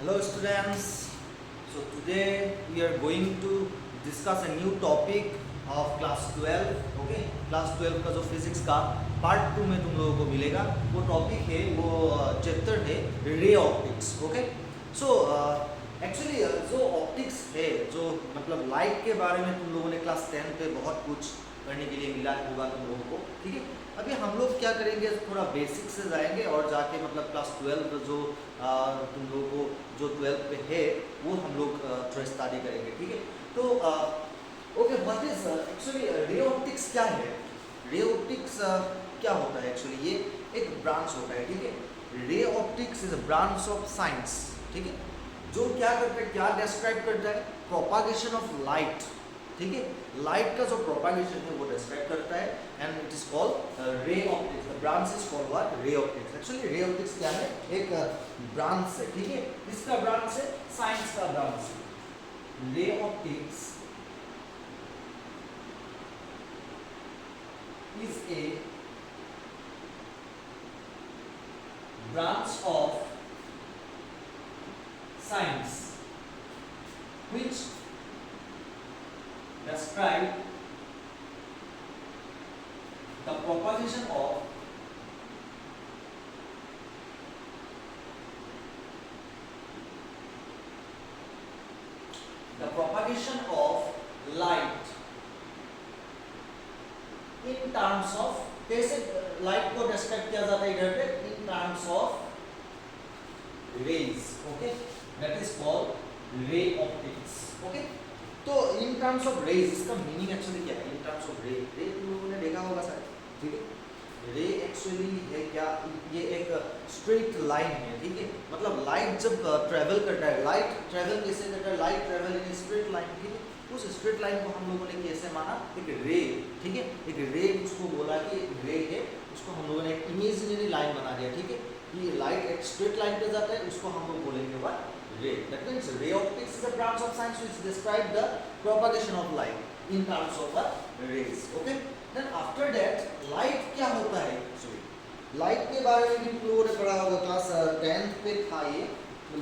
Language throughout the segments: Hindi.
Hello students. So today we are going to discuss a new topic of class 12. Okay, class 12 का जो फिजिक्स का पार्ट 2 में तुम लोगों को मिलेगा वो टॉपिक है, वो चैप्टर है रे ऑप्टिक्स. ओके, सो एक्चुअली जो ऑप्टिक्स है, जो मतलब लाइट के बारे में तुम लोगों ने क्लास 10 पे बहुत कुछ करने के लिए मिला होगा तुम लोगों को. ठीक है, अभी हम लोग क्या करेंगे, थोड़ा बेसिक से जाएंगे और जाके मतलब क्लास 12 जो तुम लोगों को जो 12 पे है वो हम लोग थोड़ा स्टडी करेंगे. ठीक है, तो okay, what is actually ray optics क्या है? रे ऑप्टिक्स क्या होता है एक्चुअली? ये एक ब्रांच होता है. ठीक है, रे optics is a branch of science. ठीक है, जो क्या करता है, क्या डिस्क्राइब करता है? Propagation of light. ठीक है, लाइट का जो प्रोपागेशन है वो डिस्क्राइब करता है and it is called ray optics. The branch is called what? Ray optics. Actually ray optics क्या है? एक ब्रांच है. ठीक है, किसका ब्रांच है? साइंस का ब्रांच है. Ray optics is a branch of science which describe the propagation of light in terms of, कैसे लाइट को डिस्क्राइब किया जाता है इधर पे? In terms of rays. Okay, that is called ray optics. Okay, तो इन टर्म्स ऑफ रेज इसका मीनिंग एक्चुअली क्या है? इन टर्म्स ऑफ रे, रे तुम लोगों ने देखा होगा शायद. ठीक है, रे एक्चुअली है क्या? ये एक स्ट्रेट लाइन है. ठीक है, मतलब लाइट जब ट्रेवल करता है, लाइट ट्रेवल कैसे करता है? Light travel in straight line. ठीक है, उस स्ट्रेट लाइन को हम लोगों ने कैसे माना? एक रे. ठीक है, एक रे उसको बोला कि एक रे है, उसको हम लोगों ने एक इमेजिनरी लाइन बना दिया. ठीक है, ये लाइट एक स्ट्रेट लाइन पे जाता है, उसको हम लोग बोलेंगे what? Ray. That means ray optics is a branch of science which describe the propagation of light in terms of the rays. Okay, then after that light क्या होता है? एक्चुअली लाइट के बारे में भी तुम लोगों ने पढ़ा होगा, क्लास 10th पे था ये.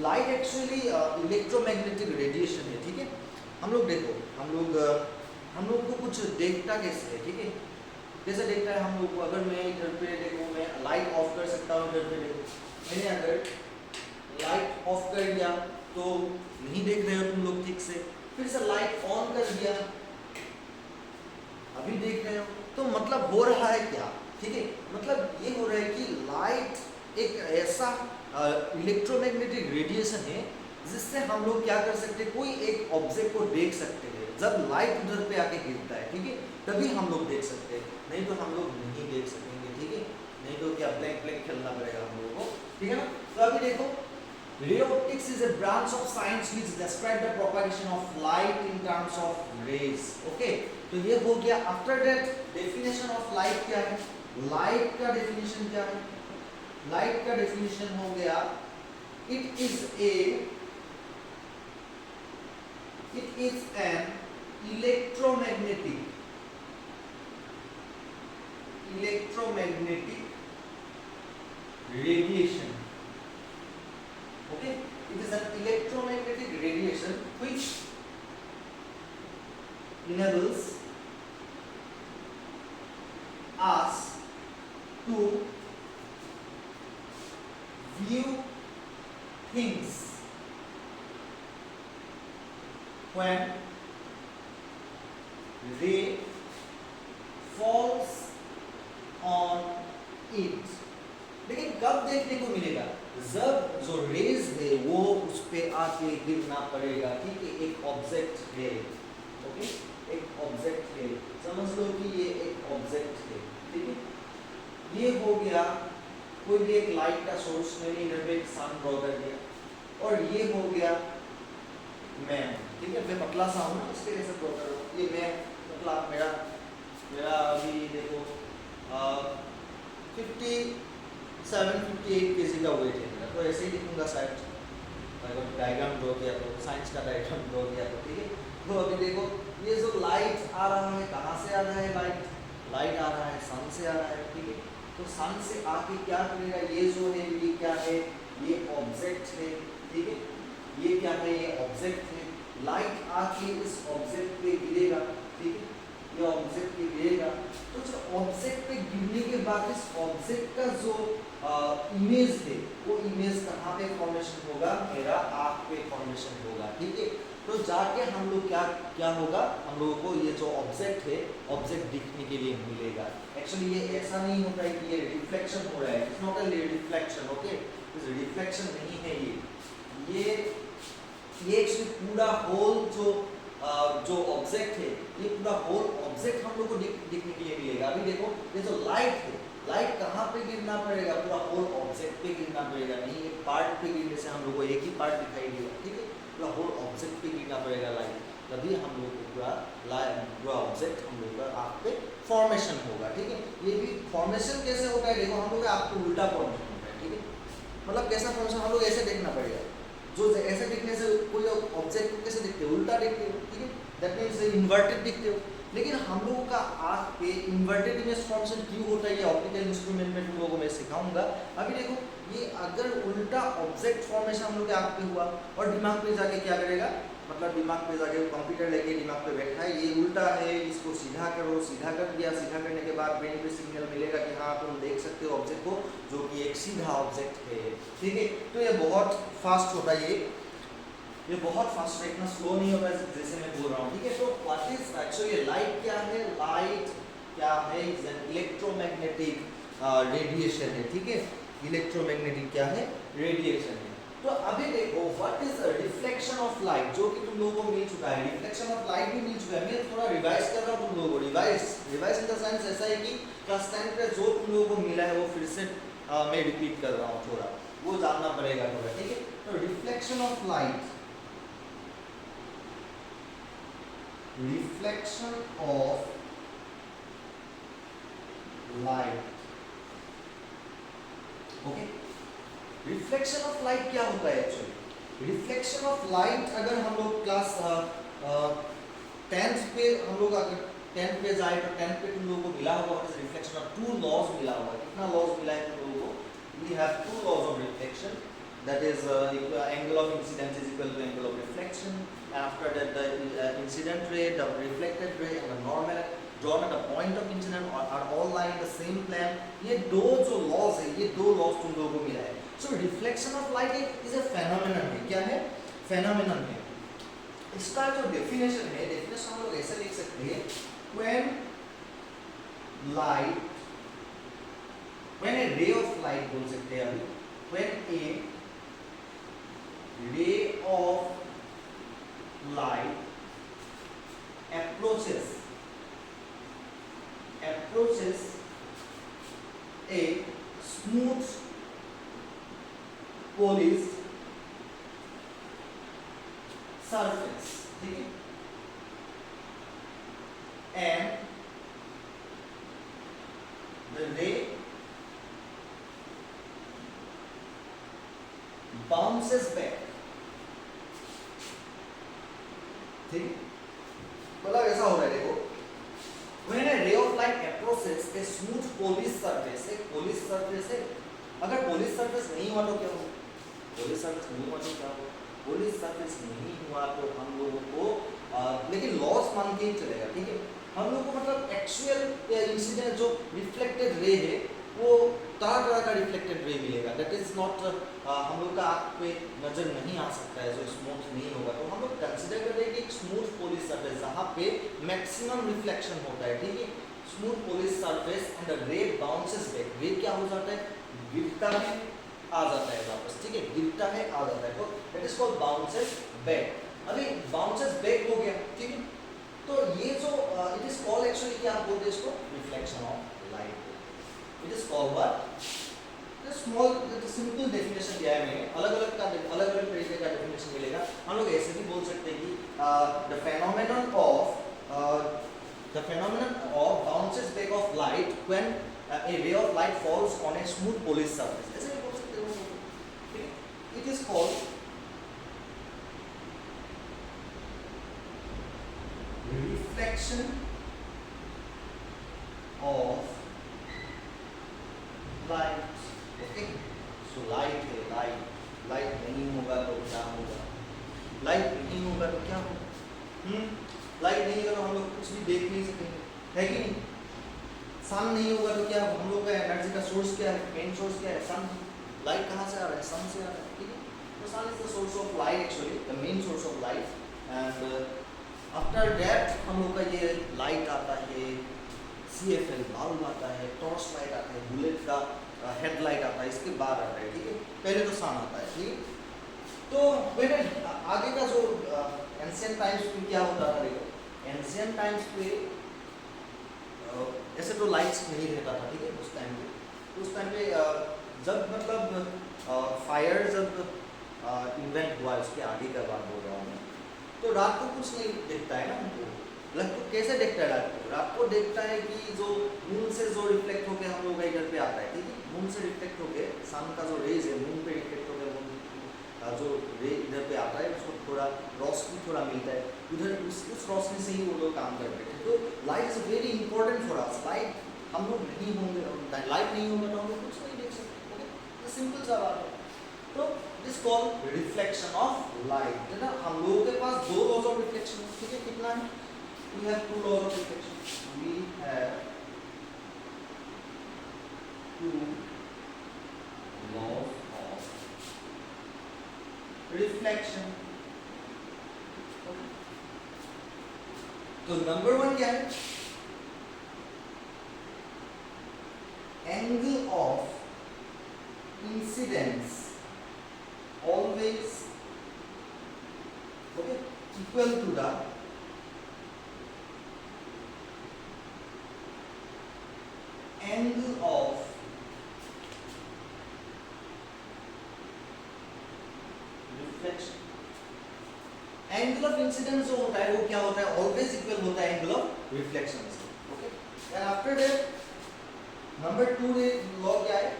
लाइट एक्चुअली इलेक्ट्रोमैग्नेटिक रेडिएशन है. ठीक है, हम लोग देखो, हम लोग को कुछ देखता कैसे है? ठीक है, कैसे देखता है हम लोग को? अगर मैं इधर पे देखो, मैं लाइट ऑफ कर सकता हूँ. इधर पे देखो, मैंने अगर लाइट ऑफ कर दिया तो नहीं देख रहे हो तुम लोग ठीक से. फिर से लाइट ऑन कर दिया, अभी देख रहे हो. तो मतलब हो रहा है क्या? ठीक है, मतलब ये हो रहा है कि लाइट एक ऐसा इलेक्ट्रोमैग्नेटिक रेडिएशन है जिससे हम लोग क्या कर सकते हैं? कोई एक ऑब्जेक्ट को देख सकते हैं. जब लाइट उधर पे आके गिरता है, ठीक है, तभी हम लोग देख सकते हैं, नहीं तो हम लोग नहीं देख सकेंगे. ठीक है, नहीं तो क्या ब्लैंक ब्लैंक खेलना पड़ेगा हम लोगों को. ठीक है ना? तो अभी देखो, ray optics is a branch of science which describe the propagation of light in terms of rays. Okay, तो ये हो गया. After that definition of light क्या है? लाइट का डेफिनेशन क्या है? लाइट का डेफिनेशन हो गया, it is an electromagnetic radiation. Okay, it is an electromagnetic radiation which enables us to view things when ray falls on it. लेकिन कब देखने को मिलेगा? जब जो रेज है वो उस पे आके गिरना पड़ेगा. ठीक है, एक ऑब्जेक्ट है. ओके, एक ऑब्जेक्ट है, समझ लो कि ये एक ऑब्जेक्ट है. ठीक है, ये हो गया कोई भी एक लाइट का सोर्स. मैंने इधर पे एक सन ड्रॉ कर दिया और ये हो गया मैं. ठीक है, मैं पतला सा हूँ ना, इसके जैसे ड्रॉ कर रहा हूँ. ये मैं पतला, मेरा अभी देखो 57-58 kg का वेट है मेरा. तो ऐसे ही लिखूंगा शायद, अगर डायग्राम ड्रॉ किया तो, साइंस का डायग्राम ड्रॉ किया तो. ठीक है, तो अभी देखो, ये जो लाइट आ रहा है, कहाँ से आ रहा है? लाइट आ रहा है सन से आ रहा है. ठीक है, तो सन से आके क्या करेगा? ये जो है ये क्या है? ये ऑब्जेक्ट है. ठीक है, ये क्या है, ये ऑब्जेक्ट है, लाइट आके इस ऑब्जेक्ट पे गिरेगा, ठीक है, ये ऑब्जेक्ट पे गिरेगा, तो जो ऑब्जेक्ट पे गिरने के बाद इस ऑब्जेक्ट का जो इमेज है वो इमेज कहाँ पे फॉर्मेशन होगा, मेरा आँख पे फॉर्मेशन होगा, ठीक है। तो जाके हम लोग क्या होगा, हम लोगों को ये जो ऑब्जेक्ट है ऑब्जेक्ट दिखने के लिए मिलेगा। एक्चुअली ये ऐसा नहीं होता है कि ये रिफ्लेक्शन हो रहा है, it's not a reflection, okay, reflection नहीं है ये एक्चुअली पूरा होल जो ऑब्जेक्ट है, ये पूरा होल ऑब्जेक्ट हम लोग को दिखने के लिए मिलेगा। अभी देखो ये जो लाइट है, लाइट कहाँ पे गिरना पड़ेगा, पूरा होल ऑब्जेक्ट पे गिरना पड़ेगा, नहीं एक पार्ट पे गिरने से हम लोग को एक ही पार्ट दिखाई देगा, ठीक है, पूरा होल ऑब्जेक्ट पे गिरना पड़ेगा लाइट, तभी हम लोग को पूरा ऑब्जेक्ट हम लोग का आँख पे फॉर्मेशन होगा, ठीक है। ये भी फॉर्मेशन कैसे होता है, देखो हम लोग का आँख पे उल्टा फॉर्मेशन होता है, ठीक है, मतलब कैसा फॉर्मेशन, हम लोग ऐसे देखना पड़ेगा, जो ऐसे दिखने से कोई ऑब्जेक्ट को कैसे दिखते हो, उल्टा दिखते हो, ठीक है, दैट मीन्स इन्वर्टेड दिखते हो। लेकिन हम लोगों का आँख पे इन्वर्टेड इमेज फॉर्मेशन क्यों होता है, ये ऑप्टिकल इंस्ट्रूमेंट में तुम लोगों को मैं सिखाऊंगा। अभी देखो ये अगर उल्टा ऑब्जेक्ट फॉर्मेशन हम लोग के आँख पे हुआ और दिमाग पे जाके क्या करेगा, मतलब दिमाग पे जाके कंप्यूटर लेके दिमाग पे बैठा है, ये उल्टा है, इसको सीधा करो, सीधा कर दिया, सीधा करने के बाद ब्रेन पे सिग्नल मिलेगा कि हाँ तुम देख सकते हो ऑब्जेक्ट को, जो कि एक सीधा ऑब्जेक्ट है, ठीक है। तो ये बहुत फास्ट होता है, ये बहुत फास्ट है, इतना स्लो नहीं होता है जैसे मैं बोल रहा हूँ, ठीक है। तो व्हाट इज एक्चुअली लाइट क्या है, लाइट क्या है, इज एन इलेक्ट्रोमैग्नेटिक रेडिएशन है, ठीक है, इलेक्ट्रोमैग्नेटिक क्या है, रेडिएशन है। तो अभी देखो what is reflection of light, जो कि तुम लोगों को मिल चुका है, रिफ्लेक्शन ऑफ लाइट भी मिल चुका है, मैं थोड़ा रिवाइज कर रहा हूँ तुम लोगों को, रिवाइज इन द सेंस ऐसा है कि क्लास 10 पे जो तुम लोगों को मिला है वो फिर से मैं रिपीट कर रहा हूँ, थोड़ा वो जानना पड़ेगा थोड़ा, ठीक है। तो reflection of light, reflection of light, okay. Reflection of light क्या होता है एक्चुअली, रिफ्लेक्शन ऑफ लाइट अगर हम लोग क्लास 10th पे हम लोग अगर 10th पे जाए तो 10th पे तुम लोगों को मिला होगा रिफ्लेक्शन ऑफ 2 लॉज मिला होगा, कितना लॉज मिला है तुम लोगों को, we have 2 laws of reflection, that is angle of incidence is equal to angle of reflection, and after that the incident ray, the reflected ray and the normal drawn at the point of incident are all lying in the same plane। ये दो जो लॉज है, ये दो लॉज तुम लोगों को मिला है। So reflection of light is a phenomenon है, क्या है, फेनोमेनन है। इसका जो डेफिनेशन है, डेफिनेशन हम लोग ऐसे लिख सकते हैं, when light, when a ray of light बोल सकते हैं अभी, when a ray of light approaches a smooth polished surface, ठीक है, and the ray bounces back, ठीक, मतलब ऐसा हो रहा है, देखो when a ray of light approaches a smooth polished surface, एक polished surface है, अगर polished surface नहीं हुआ तो क्या होगा, polished surface नहीं हुआ तो क्या होगा, polished surface नहीं हुआ तो हम लोगों को लेकिन लॉस मान के ही चलेगा, ठीक है, हम लोग को मतलब एक्चुअल इंसिडेंट जो रिफ्लेक्टेड रे है वो तरह का रिफ्लेक्टेड रे मिलेगा, दैट इज नॉट हम लोग का आँख पे नजर नहीं आ सकता है, जो स्मूथ नहीं होगा, तो हम लोग कंसिडर कर रहे हैं कि एक स्मूथ पॉलिश सरफेस जहाँ पे मैक्सिमम रिफ्लेक्शन होता है, ठीक है, smooth polish surface and the रे बाउंसेस बैक, रे क्या हो जाता है, गिरता है आ जाता है वापस, ठीक है, गिरता है आ जाता है, तो that is called bounces back. अभी बाउंसेस बैक हो गया, ठीक है, तो ये जो इट इज कॉल्ड एक्चुअली क्या आप बोलते हैं इसको, reflection of light, it is called what, small simple definition दिया है मैंने, अलग अलग तरीके का डेफिनेशन मिलेगा, हम लोग ऐसे भी बोल सकते हैं कि the phenomenon of bounces back of light when a ray of light falls on a smooth polished surface, ऐसे भी बोल सकते हो, ठीक है, it is called reflection of light, okay, so light है, लाइट नहीं होगा तो क्या होगा, लाइट नहीं होगा तो क्या होगा? लाइट नहीं होगा तो हम लोग कुछ भी देख नहीं सकेंगे, है कि नहीं? सन नहीं होगा तो क्या हम लोग का एनर्जी का सोर्स क्या है? मेन सोर्स क्या है? सन। लाइट कहाँ से आ रहा है? सन से आ रहा है, ठीक है? तो sun is the source of light, actually the main source of light. And after that हम लोग का ये लाइट आता है, CFL बल्ब आता है, टॉर्च लाइट आता है, बुलेट का हेडलाइट आता है, इसके बाद आता है, ठीक है? पहले तो सन आता है, ठीक है? तो बेटे आगे का जो एंशिएंट टाइम्स में क्या होता था, देखो एंशिएंट टाइम्स पे ऐसे तो लाइट्स नहीं रहता था, ठीक है? उस टाइम पे जब मतलब फायर जब इन्वेंट हुआ, उसके आगे का बात बोल रहा हूँ मैं, तो रात को कुछ नहीं दिखता है ना हमको। मतलब तो कैसे देखता है रात को? रात को देखता है कि जो मून से जो रिफ्लेक्ट होके हम लोग का इधर पे आता है, ठीक है? मून से रिफ्लेक्ट होके सन का जो रेज है मून पे रिफ्लेक्ट होकर मून जो रे इधर पे आता है, उसको थोड़ा रोशनी थोड़ा मिलता है, उधर उस रोशनी से ही वो लोग काम करते हैं। तो light is very important for us. Light हम लोग नहीं होंगे, लाइट नहीं होगा तो हम लोग कुछ नहीं देख सकते, ओके? सिंपल सा बात है। तो this call reflection of light, है ना? हम लोगों के पास दो लॉज ऑफ रिफ्लेक्शन, ठीक है? कितना है? We have two laws of reflection. We have two laws of reflection. तो नंबर 1 क्या है? Angle of incidence always okay equal to the angle of reflection। Angle of incidence जो होता है वो क्या होता है? ऑलवेज इक्वल होता है एंगल ऑफ रिफ्लेक्शन से, okay? And after that number 2 law क्या है?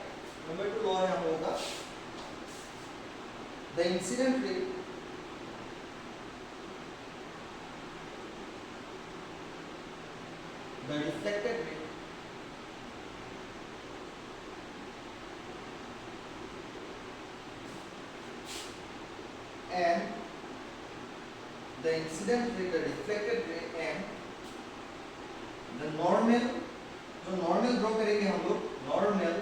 नंबर 2 लॉ है हम लोगों का the incident ray the reflected ray and the incident ray, the reflected ray and the normal, जो नॉर्मल ड्रॉ करेंगे हम लोग, normal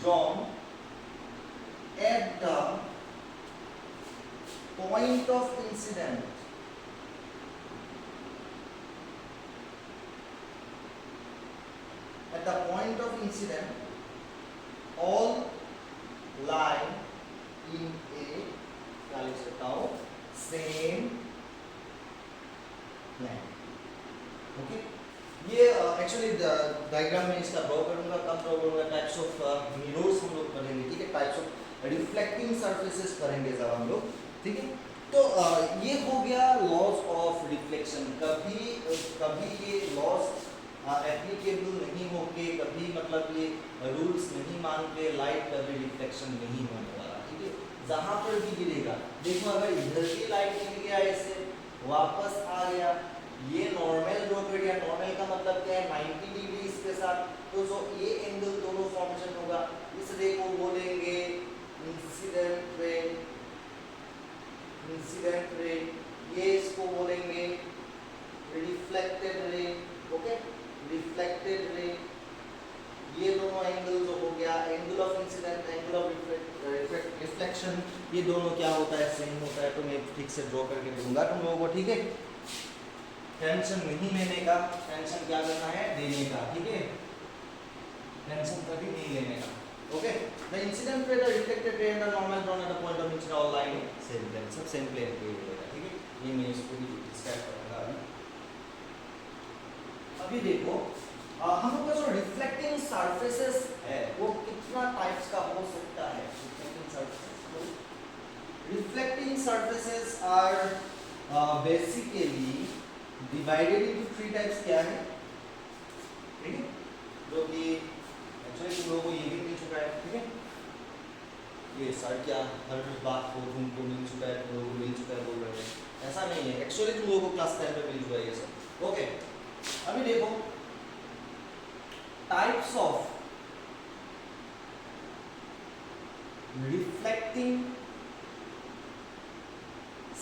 drawn at the point of incident, at the point of incident all lie in a, क्या लिख सकता हूँ, सेम प्लेन, ओके? ये एक्चुअली डायग्राम में इसका ड्रॉ करूंगा, कब ड्रॉ करूंगा? टाइप्स ऑफ मिरर्स हम लोग पढ़ेंगे, ठीक है? टाइप्स ऑफ रिफ्लेक्टिंग सरफेसेस पढ़ेंगे जब हम लोग, ठीक है? तो ये हो गया लॉज ऑफ रिफ्लेक्शन। कभी ये लॉज एप्लीकेबल नहीं होके, कभी मतलब ये रूल्स नहीं मान के लाइट कभी रिफ्लेक्शन नहीं होने वाला, ठीक है? जहां पर भी गिरेगा, देखो अगर इधर की लाइट निकल गया, ऐसे वापस आ गया, ये नॉर्मल ड्रॉ कर दिया। नॉर्मल का मतलब क्या है? 90 डिग्री इसके साथ, तो जो ये एंगल दोनों फॉर्मेशन होगा, इस रे को बोलेंगे इंसिडेंट रे, इंसिडेंट रे, ये इसको बोलेंगे reflected ray, okay? Reflected ray. ये दोनों एंगल जो हो गया, angle of incident, angle of reflection, ये दोनों क्या होता है? सेम होता है। तो मैं ठीक से ड्रॉ करके दूंगा तुम लोगों को, ठीक है? टेंशन नहीं लेने का, टेंशन क्या करना है? देने का, ठीक है? टेंशन कभी नहीं लेने का, okay? The incident ray, the reflected ray and the normal drawn at the point of incident all line same plane, सब सेम प्लेन पे मिलेगा, ठीक है? ये मैं इसको भी डिस्क्राइब करूंगा अभी। अभी देखो हम लोग का जो रिफ्लेक्टिंग सरफेसेस है वो कितना टाइप्स का हो सकता है? Reflecting surfaces, reflecting surfaces are basically divided into 3 types. क्या है? ठीक है? जो कि एक्चुअली तुम लोगों को ये भी मिल चुका है, ठीक है? ये सर क्या हर बात को तुमको मिल चुका है, तुम लोगों को मिल चुका है बोल रहे हैं, ऐसा नहीं है। एक्चुअली तुम लोगों को क्लास 10 में मिल चुका है ये सब, ओके? अभी देखो types of reflecting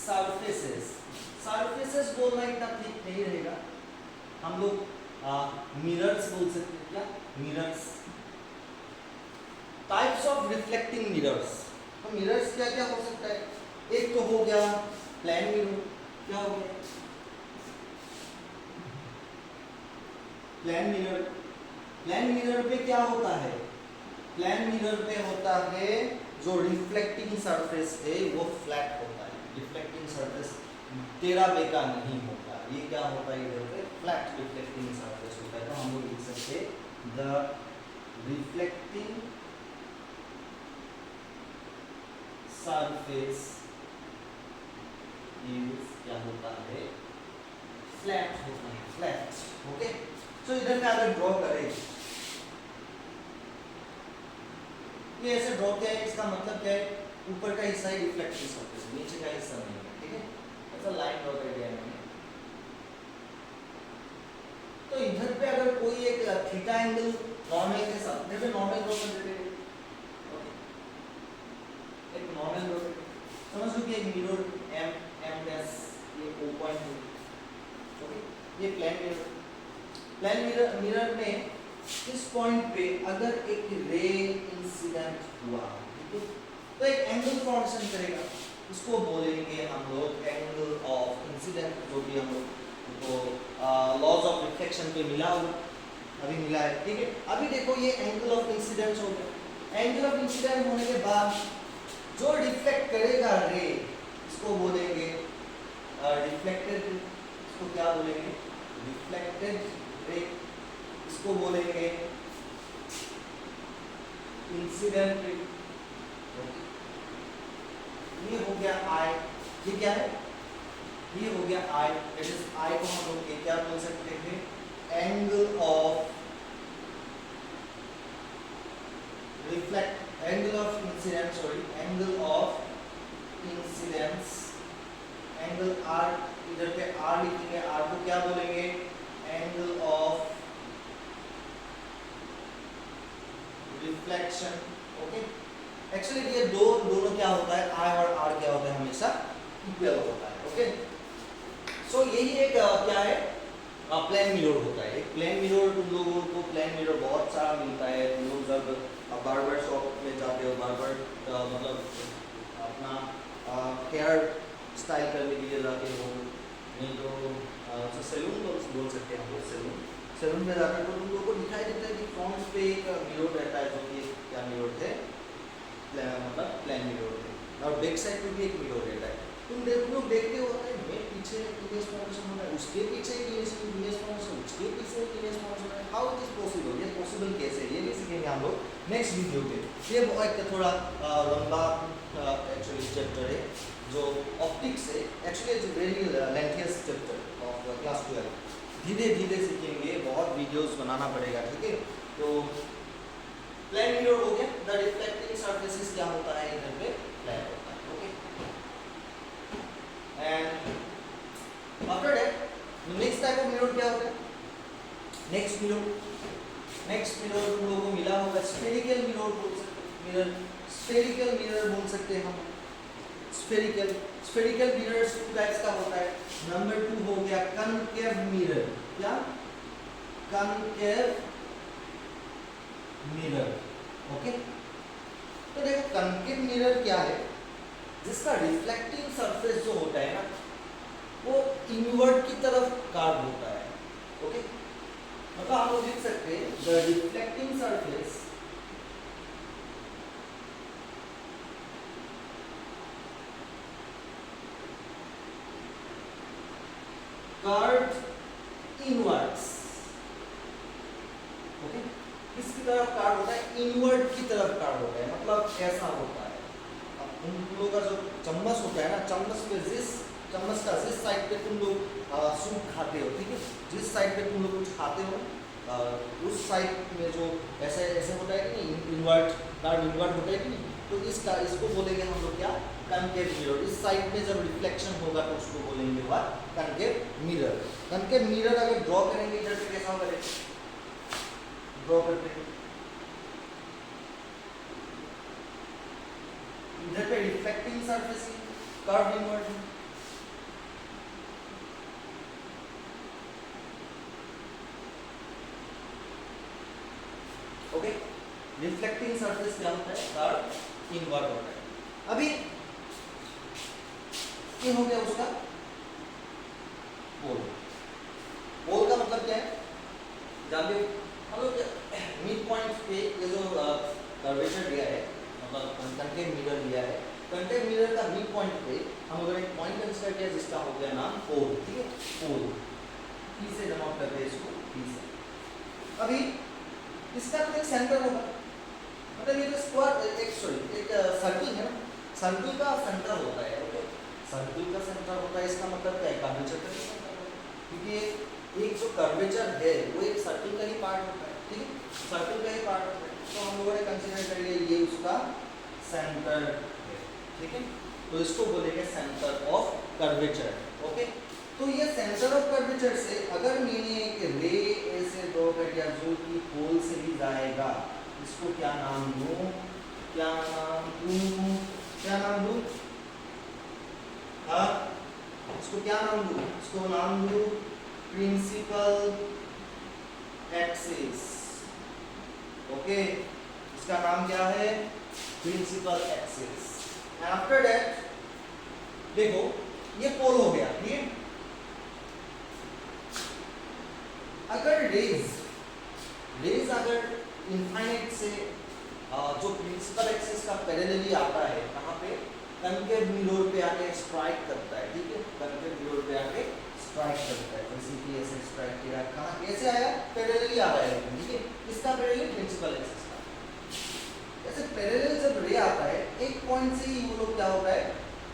surfaces, surfaces बोलना इतना ठीक नहीं रहेगा, हम लोग मिरर्स बोल सकते हैं। क्या? Mirrors. Types of reflecting mirrors, तो मिरर्स क्या क्या हो सकता है? एक तो हो गया प्लेन मिरर। क्या हो गया? Plane mirror. प्लेन मिरर पे क्या होता है? प्लेन मिरर पे होता है जो रिफ्लेक्टिंग सरफेस है वो फ्लैट होता है, रिफ्लेक्टिंग सरफेस टेढ़ा बेका नहीं होता। ये क्या होता है? इधर पे फ्लैट रिफ्लेक्टिंग सरफेस होता है। तो हम लोग लिख सकते हैं द रिफ्लेक्टिंग सरफेस इज क्या होता है? फ्लैट होता है, फ्लैट। ओके, तो इधर में अगर ड्रॉ करें, ये ऐसे ड्रॉ किया है, इसका मतलब क्या है? ऊपर का हिस्सा ही रिफ्लेक्टिव सरफेस, नीचे का हिस्सा नहीं है। ठीक है, ऐसा लाइन ड्रॉ कर दिया मैंने। तो इधर पे अगर कोई एक थीटा एंगल नॉर्मल के साथ, इधर पे नॉर्मल ड्रॉ कर देते हैं। ओके, एक नॉर्मल ड्रॉ कर, समझ लो कि एक मिरर m डैश ये O पॉइंट है। ओके, ये प्लेन मिरर, प्लेन मिरर में इस पॉइंट पे अगर एक रे इंसिडेंट हुआ, ठीक है, तो एक एंगल फॉर्मेशन करेगा, इसको बोलेंगे हम लोग एंगल ऑफ इंसिडेंट, जो भी हम लोग तो लॉज ऑफ रिफ्लेक्शन पे मिला हो, अभी मिला है। ठीक है, अभी देखो ये एंगल ऑफ इंसिडेंस हो गया। एंगल ऑफ इंसिडेंट होने के बाद जो रिफ्लेक्ट करेगा रे, इसको बोलेंगे रिफ्लेक्टेड, इसको क्या बोलेंगे? रिफ्लेक्टेड रे, इसको बोलेंगे इंसिडेंट रे। ये हो गया आई, ये क्या है? ये हो गया आई, दैट इज आई को हम लोग क्या बोल सकते हैं? Angle of reflect, angle of incidence, sorry angle of incidence, angle R, इधर पे आर लिखेंगे, आर को क्या बोलेंगे? Angle of reflection. Okay, actually ये दोनों क्या होता है? आई और आर क्या होता है? हमेशा इक्वल होता है। ओके, सो यही एक क्या है? प्लेन मिरर होता है। एक प्लेन मिरर तुम लोगों को प्लेन मिरर बहुत सारा मिलता है। तुम लोग जब बार्बर शॉप में जाते हो, बार्बर मतलब अपना हेयर स्टाइल करने के लिए जाते हो, नहीं तो सैलून तो बोल सकते हैं हम लोग, सैलून में जाते हो तो तुम लोगों को दिखाई देता है कि फ्रंट पे एक मिरर रहता है, जो कि क्या मिरर थे? मतलब प्लेन मिरर थे, और बैक साइड में भी एक मिरर रहता है। तुम लोग देखते हो मैं पीछे इमेज फॉर्मेशन होता है, उसके पीछे इमेज फॉर्मेशन, उसके पीछे इमेज फॉर्मेशन है। How it is possible? ये पॉसिबल कैसे? ये भी सीखेंगे हम लोग नेक्स्ट वीडियो में। ये एक थोड़ा लंबा एक्चुअली चैप्टर है जो ऑप्टिक्स है, actually it's very lengthiest chapter of class 12। धीरे धीरे सीखेंगे, बहुत वीडियोस बनाना पड़ेगा। ठीक है, तो प्लेन मिरर हो गया। द रिफ्लेक्टिंग सरफेसेस क्या होता है? इधर पे प्लेन होता है। Okay, and after that next type of mirror क्या होता है? नेक्स्ट मिरर तुम लोगों को मिला होगा स्फेरिकल मिरर बोल सकते हैं। मिरर स्फेरिकल मिरर बोल सकते हैं हम। स्फेरिकल मिरर्स टू टाइप्स का होता है। नंबर 2 हो गया कनकेव मिरर। क्या? Concave mirror. ओके, तो देखो कनकेव मिरर क्या है? जिसका रिफ्लेक्टिंग सरफेस जो होता है ना, वो इनवर्ड की तरफ कार्व होता है। ओके, मतलब हम लोग लिख सकते हैं the reflecting surface curved inwards. Okay, किसकी तरफ कार्व होता है? इनवर्ड की तरफ कार्व होता है, मतलब ऐसा होता है। अब उन लोगों का जो चम्मच होता है ना, चम्मच का जिस साइड पे तुम लोग सूप खाते हो, ठीक है, जिस साइड पे तुम लोग कुछ खाते हो, उस साइड में जो ऐसे होता है कि नहीं, कार्व इनवर्ट होता है कि नहीं, तो इसको बोलेंगे हम लोग क्या? Concave mirror. इस साइड में जब रिफ्लेक्शन होगा तो उसको बोलेंगे कनकेव मिरर। कनकेव मिरर अगर ड्रॉ करेंगे इधर पे कैसा होगा? ड्रॉ करते हैं, इधर पे reflecting surface curve invert, reflecting surface क्या होता है, कर्व इनवर्ट होता है। अभी ये हो गया उसका पोल। पोल का मतलब क्या है, जानते हो हम लोग मिड पॉइंट पे ये जो कर्वेचर दिया है, मतलब कंकेव मिरर दिया है, कंकेव मिरर का मिड पॉइंट पे हम अगर एक पॉइंट कंसीडर किया जिसका हो गया नाम पोल, ठीक है, पोल पी से डिनोट करते हैं इसको, पी से। अभी इसका तो एक सेंटर होगा, मतलब ये जो स्क्वायर एक सर्कल है ना, सर्कल का सेंटर होता है, ओके, सर्कल का सेंटर होता है, इसका मतलब क्या है, कर्वेचर का सेंटर होता है, क्योंकि एक जो कर्वेचर है वो एक सर्कल का ही पार्ट होता है, ठीक है, सर्कल का ही पार्ट होता है, तो हम लोगों ने कंसीडर कर लिया ये उसका सेंटर है, ठीक है, तो इसको बोलेंगे सेंटर ऑफ कर्वेचर, ओके। तो ये सेंटर ऑफ कर्वेचर से अगर मैंने एक रे ऐसे ड्रॉ कर दिया जो कि पोल से भी जाएगा, इसको क्या नाम दूं, क्या नाम दूं, क्या नाम दूं, हाँ, इसको क्या नाम दूं, इसको नाम दूं प्रिंसिपल एक्सिस, ओके, इसका नाम क्या है, प्रिंसिपल एक्सिस। आफ्टर दैट देखो ये पोल हो गया, ठीक है। अगर रेज अगर इनफाइनाइट से जो प्रिंसिपल एक्सिस का पैरेलली आता है, कहाँ पे, कंकेव मिरर पे आके स्ट्राइक करता है, ठीक है, कंकेव मिरर पे आके स्ट्राइक करता है, जैसे कि ऐसे स्ट्राइक किया, कहाँ कैसे आया, पैरेलली आ रहा है, ठीक है, इसका पैरेलल प्रिंसिपल एक्सिस का। ऐसे पैरेलल जब रे आता है एक पॉइंट से ही वो लोग क्या होता है,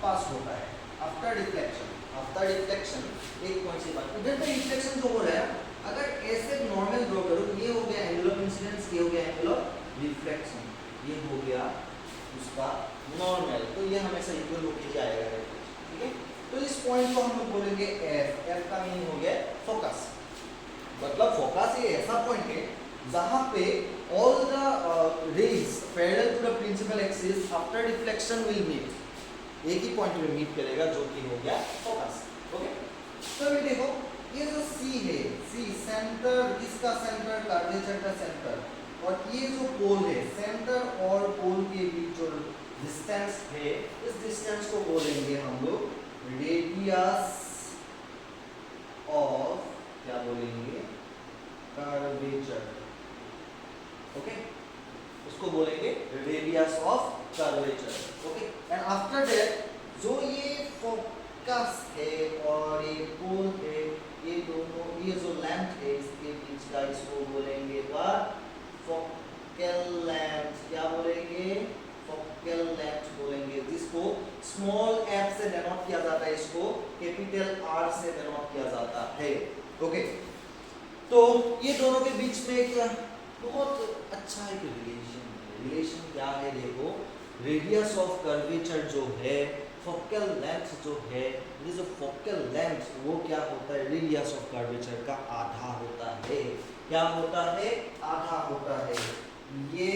पास होता है, आफ्टर डिफ्लेक्शन एक पॉइंट से पास, इधर पे रिफ्लेक्शन जो हो रहा है, अगर ऐसे नॉर्मल ड्रॉ करो, ये हो गया एंगल ऑफ इंसिडेंस, ये हो गया एंगल ऑफ रिफ्लेक्शन, ये हो गया उसका नॉर्मल, तो ये हमेशा इक्वल होके ही आएगा, ठीक है। तो इस पॉइंट को हम लोग बोलेंगे एफ, एफ का मीनिंग हो गया फोकस, मतलब फोकस ये ऐसा पॉइंट है जहां पे all the rays parallel to the principal axis after reflection will meet, एक ही पॉइंट में मीट करेगा जो कि हो गया फोकस, ओके। तो अभी देखो ये जो सी है, सी सेंटर, इसका सेंटर, कर्वेचर का सेंटर, और ये जो पोल है, सेंटर और पोल के बीच जो डिस्टेंस है, इस डिस्टेंस को बोलेंगे हम लोग रेडियस ऑफ, क्या बोलेंगे, कर्वेचर, ओके, उसको बोलेंगे radius of curvature, okay. And after that जो ये फोकस है और ये पोल है, ये दोनों, ये जो लेंथ है इसके बीच का, इसको बोलेंगे फोकल लेंथ, क्या बोलेंगे, फोकल लेंथ बोलेंगे, जिसको स्मॉल f से डिनोट किया जाता है, इसको कैपिटल R से डिनोट किया जाता है, ओके। तो ये दोनों के बीच में एक बहुत अच्छा एक रिलेशन क्या है, देखो, रेडियस ऑफ कर्वेचर जो है, फोकल लेंथ जो है, ये जो फोकल लेंथ वो क्या होता है, रेडियस ऑफ कर्वेचर का आधा होता है, क्या होता है, आधा होता है, ये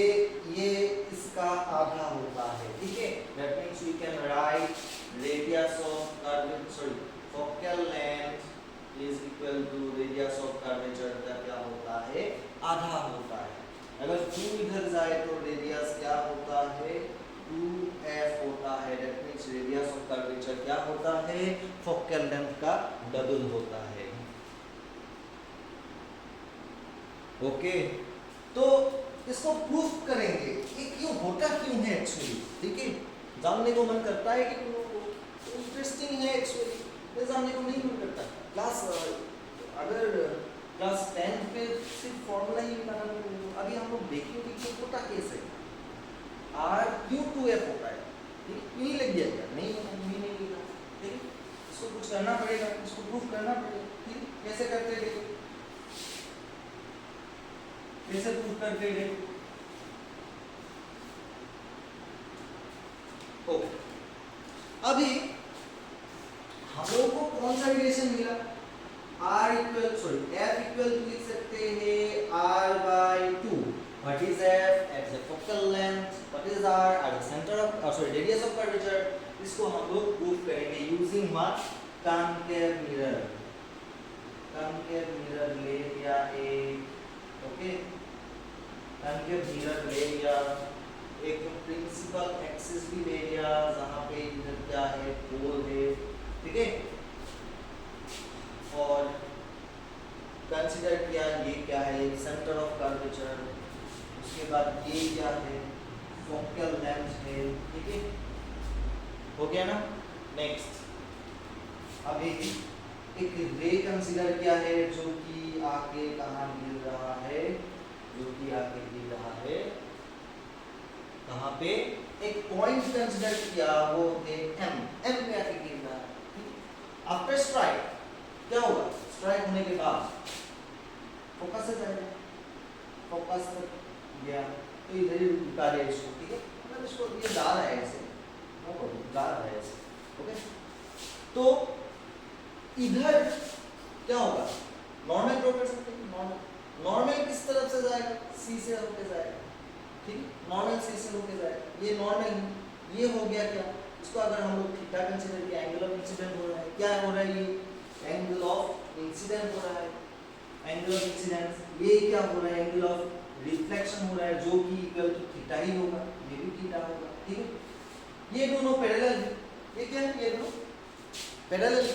इसका आधा होता है, ठीक है। That means we can write radius of curvature, focal length is equal to radius of curvature का क्या होता है, आधा होता है। अगर 2 इधर जाए तो रेडियस क्या होता है, 2f होता है, that means radius of curvature क्या होता है, फोकल लेंथ का डबल होता है, ओके। तो इसको प्रूफ करेंगे, ये क्यों होता क्यों है एक्चुअली, ठीक है, जानने को मन करता है कि तुम लोगों को, इंटरेस्टिंग है एक्चुअली, ये जानने को नहीं मन करता। क्लास अगर क्लास 10th पे सिर्फ फॉर्मूला ही बनाना, अभी हम लोग देखेंगे कि होता कैसे, आर क्यू 2f होता है, ठीक है, नहीं लग गया क्या, नहीं लिखा, ठीक है, इसको कुछ करना पड़ेगा, इसको प्रूफ करना पड़ेगा, ठीक है, कैसे करते हैं, कैसे प्रूफ करते हैं, ओके। अभी हम लोग को कौन सा रिलेशन मिला, r equal, sorry f equal to लिख सकते हैं r/2, what is f, f is focal length, what is r the center of radius of curvature, इसको हम लोग प्रूफ करेंगे using what, concave mirror, concave mirror ले लिया एक, ओके, कॉन्केव मिरर ले लिया, एक प्रिंसिपल एक्सिस भी ले लिया जहाँ पे इधर क्या है पोल है, ठीक है, और कंसीडर किया ये क्या है सेंटर ऑफ कर्वेचर, उसके बाद ये क्या है फोकल लेंथ है, ठीक है, हो गया ना। नेक्स्ट अभी एक रे कंसीडर किया है जो कि आगे कहाँ गिर रहा है, जो कि आगे गिर रहा है कहाँ पे, एक पॉइंट कंसीडर किया वो है एम, एम पे आके गिर रहा है। आफ्टर स्ट्राइक क्या होगा, स्ट्राइक होने के बाद फोकस से जाएगा, फोकस तक गया तो इधर ही रुका रहे इसको, ठीक है, मतलब इसको ये जा रहा है ऐसे, जा रहा है ऐसे, ओके। तो इधर क्या होगा, नॉर्मल ड्रॉ कर सकते हैं, नॉर्मल किस तरफ से जाएगा, सी से होके जाएगा, ठीक, नॉर्मल सी से होके जाएगा, ये नॉर्मल, ये हो गया क्या, इसको अगर हम लोग थीटा कंसीडर किया, एंगल ऑफ इंसिडेंट हो रहा है, क्या हो रहा है ये एंगल ऑफ इंसिडेंट हो रहा है, एंगल ऑफ इंसिडेंस, ये क्या हो रहा है एंगल ऑफ रिफ्लेक्शन हो रहा है जो कि इक्वल टू थीटा ही होगा, ये भी थीटा होगा, ठीक है, ये दोनों पैरेलल है, ये क्या है, ये दोनों पैरेलल,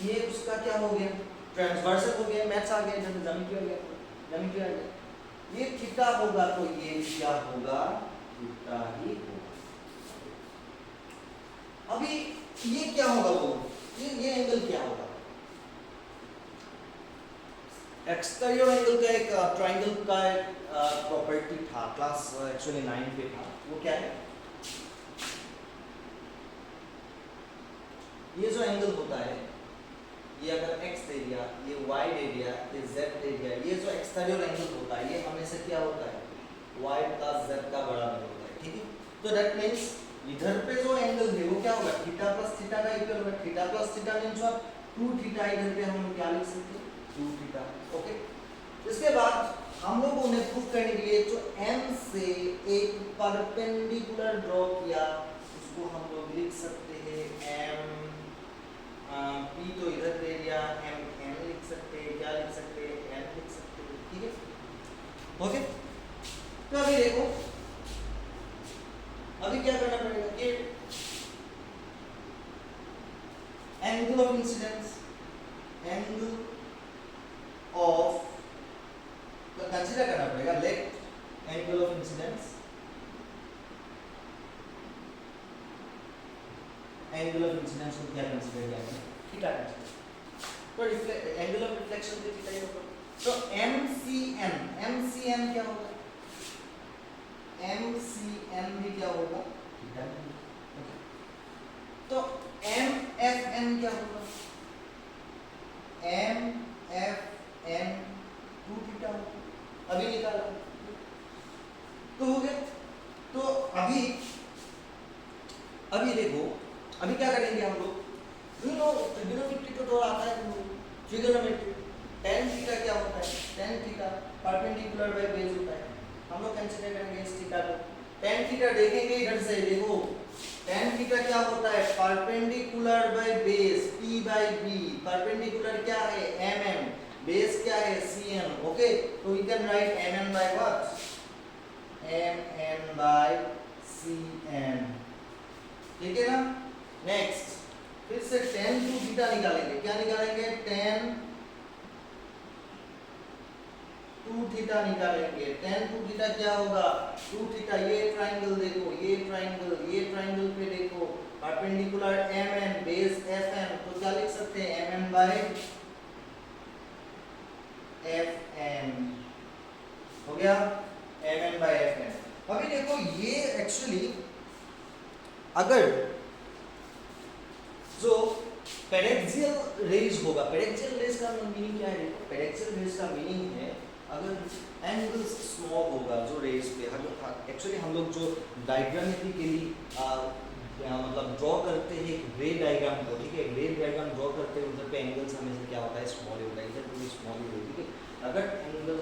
ये उसका क्या हो गया ट्रांसवर्सल हो गया, मैथ्स आ गया, जब ज्यामिति हो गया, ज्यामिति आ गया, ये थीटा होगा तो ये क्या होगा, थीटा ही होगा। अभी ये क्या होगा, वो ये एंगल क्या होगा, एक्सटीरियर एंगल का एक ट्रायंगल का एक प्रॉपर्टी था, क्लास एक्चुअली 9 पे था, वो क्या है, ये जो एंगल होता है, ये अगर x दे दिया, ये y दे दिया, ये z दे दिया, ये जो एक्सटीरियर एंगल होता है ये हमेशा क्या होता है y प्लस z का बराबर होता है, ठीक है। तो दैट मींस इधर पे जो एंगल है वो क्या होगा, थीटा प्लस थीटा का इक्वल होगा, theta plus theta means what 2 theta, इधर पे हम लोग क्या लिख सकते हैं 2 थीटा, ओके। इसके बाद हम लोगों ने प्रूफ करने के लिए जो m से एक परपेंडिकुलर ड्रॉ किया उसको हम लोग लिख सकते हैं m p तो इधर दे दिया, m n लिख सकते हैं, क्या लिख सकते हैं n लिख सकते हैं, ठीक है, ओके। तो अभी देखो अभी क्या करना पड़ेगा कि angle of incidence, angle of consider करना पड़ेगा, let angle of incidence, angle of incidence को क्या कंसीडर किया है थीटा कंसीडर, तो एंगल ऑफ रिफ्लेक्शन भी थीटा ही होगा, तो MCN क्या होगा, MCN भी क्या होगा थीटा, तो MFN क्या होगा, MFN 2 थीटा होगा, अभी निकाला तो हो गया। तो अभी देखो अभी क्या करेंगे हम लोग, ट्रिग्नोमेट्री तो थोड़ा आता है, ट्रिग्नोमेट्री tan थीटा क्या होता है, tan theta perpendicular by base होता है, हम लोग कंसीडर करेंगे इस थीटा को, tan थीटा देखेंगे इधर से, देखो tan थीटा क्या होता है perpendicular by base p by b, perpendicular क्या है mm, बेस क्या है cn, ओके। तो we can write mn by what, mn by cn, ठीक है ना। नेक्स्ट फिर से tan टू थीटा निकालेंगे, क्या निकालेंगे tan टू थीटा निकालेंगे, tan टू थीटा क्या होगा 2 थीटा, ये ट्रायंगल देखो, ये ट्रायंगल पे देखो परपेंडिकुलर mn बेस fn, तो क्या लिख सकते हैं mn बाय fn, हो गया mn बाय fn। अभी देखो ये एक्चुअली अगर जो पेडेक्सियल रेज होगा, पेडेक्सियल रेज का मीनिंग क्या है, पेडेक्सियल रेज का मीनिंग है अगर एंगल स्मॉल होगा जो रेज पे, एक्चुअली हम लोग जो डायग्रामेटिकली मतलब ड्रॉ करते हैं एक रे डायग्राम को, ठीक है, रे डायग्राम ड्रॉ करते हैं उधर पे एंगल्स हमेशा क्या होता है स्मॉल होगा, इधर भी स्मॉल ही होगा, ठीक है। अगर एंगल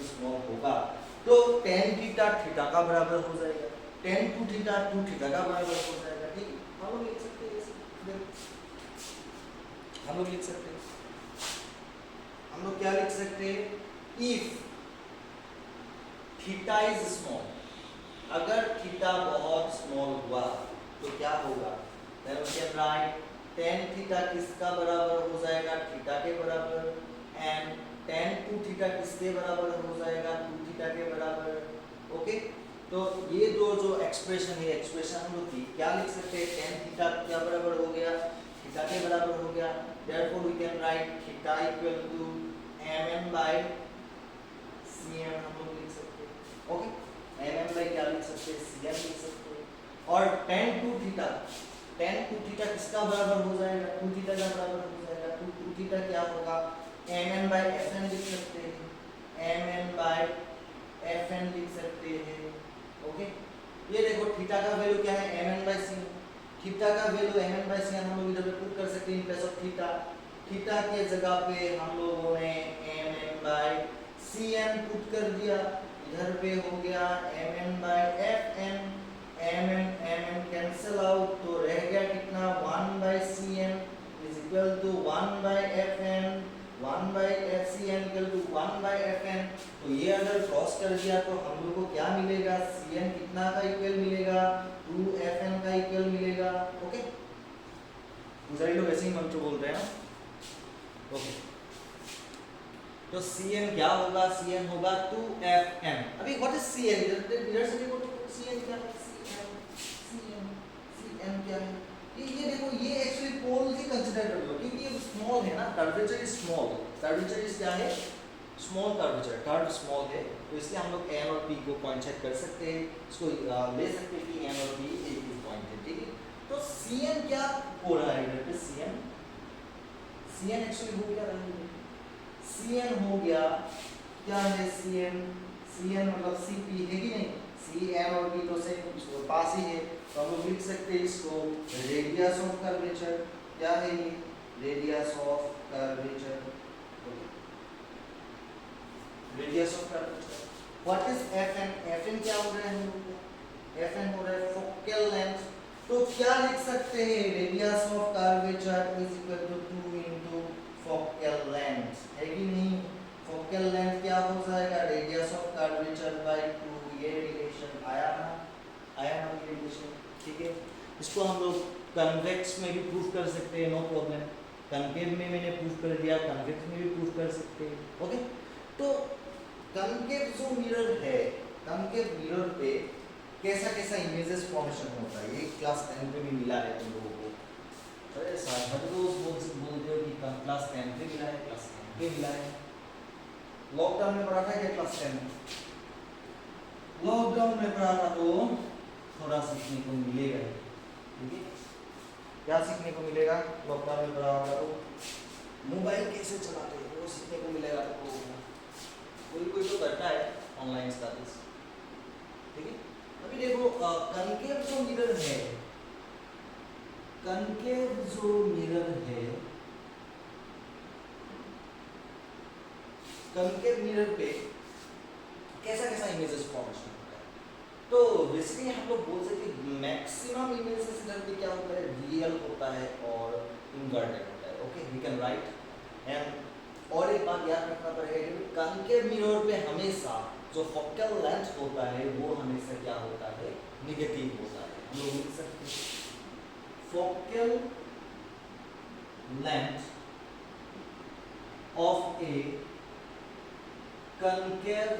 स्मॉल होगा तो tan थीटा थीटा का बराबर हो जाएगा, tan टू थीटा 2 थीटा का बराबर हो जाएगा, ठीक है। हम लोग लिख सकते हैं ऐसे, हम लोग लिख सकते हैं, हम लोग क्या लिख सकते हैं, इफ थीटा इज स्मॉल, अगर थीटा बहुत स्मॉल हुआ तो क्या होगा, then we can write tan theta किसका बराबर हो जाएगा, थीटा के बराबर, एंड tan 2 थीटा किसके बराबर हो जाएगा, 2 थीटा के बराबर। ओके, तो ये दो जो एक्सप्रेशन है, एक्सप्रेशन हम लोग क्या लिख सकते हैं, tan थीटा क्या बराबर हो गया, थीटा के बराबर हो गया, therefore we can write theta equal to mn by cn हम लोग लिख सकते हैं। ओके, mn बाय क्या लिख सकते हैं, cn लिख सकते हैं। और tan 2 थीटा किसका बराबर हो जाएगा, 2 थीटा का बराबर हो जाएगा, तो 2 थीटा क्या होगा, mn बाय fn लिख सकते हैं, mn बाय fn लिख सकते हैं। ओके, ये देखो थीटा का वैल्यू क्या है, mn बाय cn, थीटा का वैल्यू mn बाय cn हम लोग इधर पे पुट कर सकते हैं in place of theta, theta के जगह पे हम लोगों ने mn बाय cn पुट कर दिया, इधर पे हो गया mn by fn, mn cancel out, तो रह गया कितना, 1 by cn is equal to 1 by fn, 1 by cn equal to 1 by fn। तो ये अगर क्रॉस कर दिया तो हम लोग को क्या मिलेगा, cn कितना का इक्वल मिलेगा, 2fn का इक्वल मिलेगा। ओके, पुजारी लोग ऐसे ही मंत्र बोल रहे हैं ना। ओके, तो cn क्या होगा, cn होगा 2fn। अभी व्हाट इज cn, इधर से देखो तो cn क्या है, cn क्या है, ये देखो, ये एक्चुअली पोल ही कंसीडर कर लो क्योंकि ये स्मॉल है ना, curvature is small, curvature is क्या है, स्मॉल कर्वेचर, कर्व स्मॉल है, तो इसलिए हम लोग n और p को पॉइंट चेक कर सकते हैं, इसको ले सकते हैं कि n और p एक ही पॉइंट है, ठीक है। तो cn क्या हो रहा है इधर पे, cn एक्चुअली हो क्या रहा है, cn हो गया क्या है, cn मतलब cp है कि नहीं, cn और p तो से पास ही है, तो हम लोग लिख सकते हैं इसको रेडियस ऑफ कर्वेचर, क्या है ये, radius of curvature, radius of curvature. What is fn, fn क्या हो रहा है हम लोग को, fn हो रहा है फोकल लेंथ, तो क्या लिख सकते हैं, radius of curvature is equal to 2 into focal length, है कि नहीं, फोकल लेंथ क्या हो जाएगा, रेडियस ऑफ कर्वेचर बाय 2, ये रिलेशन आया ना ये रिलेशन, ठीक है। इसको हम लोग कन्वेक्स में भी प्रूफ कर सकते हैं, नो प्रॉब्लम, कनकेव में मैंने प्रूफ कर दिया, कन्वेक्स में भी प्रूफ कर सकते हैं। ओके, तो कनकेव जो मिरर है, कनकेव मिरर पे कैसा कैसा इमेजेस फॉर्मेशन होता है, ये क्लास 10 पे भी मिला है तुम लोगों को, अरे सर हर रोज बोलते हो कि क्लास 10 पे मिला है, क्लास 10 पे मिला है, लॉकडाउन में पढ़ा था क्या क्लास 10 में, लॉकडाउन में पढ़ा था तो थोड़ा सीखने को मिलेगा, ठीक है, क्या सीखने को मिलेगा, लॉकडाउन में पढ़ा होगा तो मोबाइल कैसे चलाते हैं वो सीखने को मिलेगा, तो कोई तो करता है ऑनलाइन क्लासेस, ठीक है। अभी देखो कनकेव जो मिरर है, कनकेव जो मिरर है, कनकेव मिरर पे कैसा कैसा इमेजेस फॉर्मेशन होता है, तो बेसिकली हम लोग बोल सकते हैं मैक्सिमम इमेजेस इधर पे क्या होता है, रियल होता है और इन्वर्टेड होता है। Okay, we can write and और एक बात याद रखना पड़ेगा कि कनकेव मिरर पे हमेशा जो फोकल लेंथ होता है वो हमेशा क्या होता है, नेगेटिव होता है। हम लोग लिख सकते हैं focal length of A concave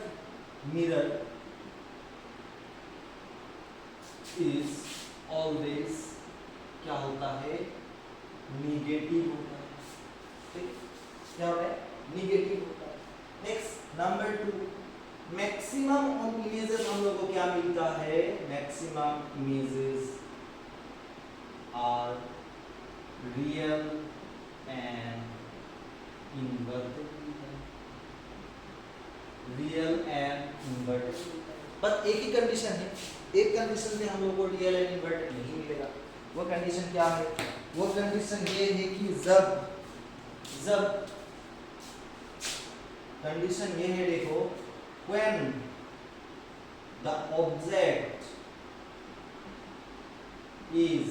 mirror is always क्या होता है, निगेटिव होता है, ठीक, क्या होता है, निगेटिव होता है। Next number 2, maximum on images हम लोग को क्या मिलता है, maximum images are real and inverted, real and inverted, बस एक ही कंडीशन है, एक कंडीशन में हम लोग को रियल एंड इन्वर्टेड नहीं मिलेगा। वो कंडीशन क्या है, वो कंडीशन ये है कि जब कंडीशन ये है, देखो, when the object is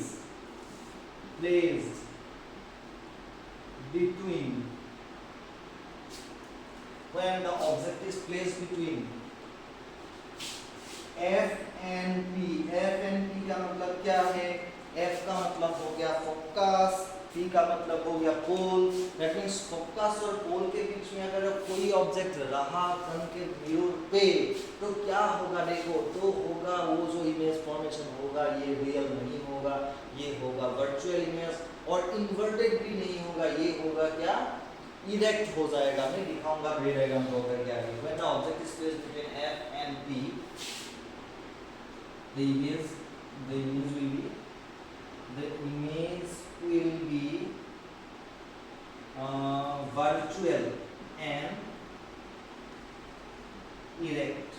placed between, when the object is placed between F and P का मतलब क्या है? एफ का मतलब हो गया फोकस, पी का मतलब हो गया पोल। दैट मींस फोकस और पोल के बीच में अगर कोई ऑब्जेक्ट रहा कनकेव मिरर पे तो क्या होगा? देखो तो होगा वो जो इमेज फॉर्मेशन होगा ये रियल नहीं होगा, ये होगा वर्चुअल इमेज, और इन्वर्टेड भी नहीं होगा, ये होगा क्या? इरेक्ट हो जाएगा। मैं दिखाऊंगा रे डायग्राम ड्रॉ करके आगे। When the object is placed between F and P the image will be virtual and erect,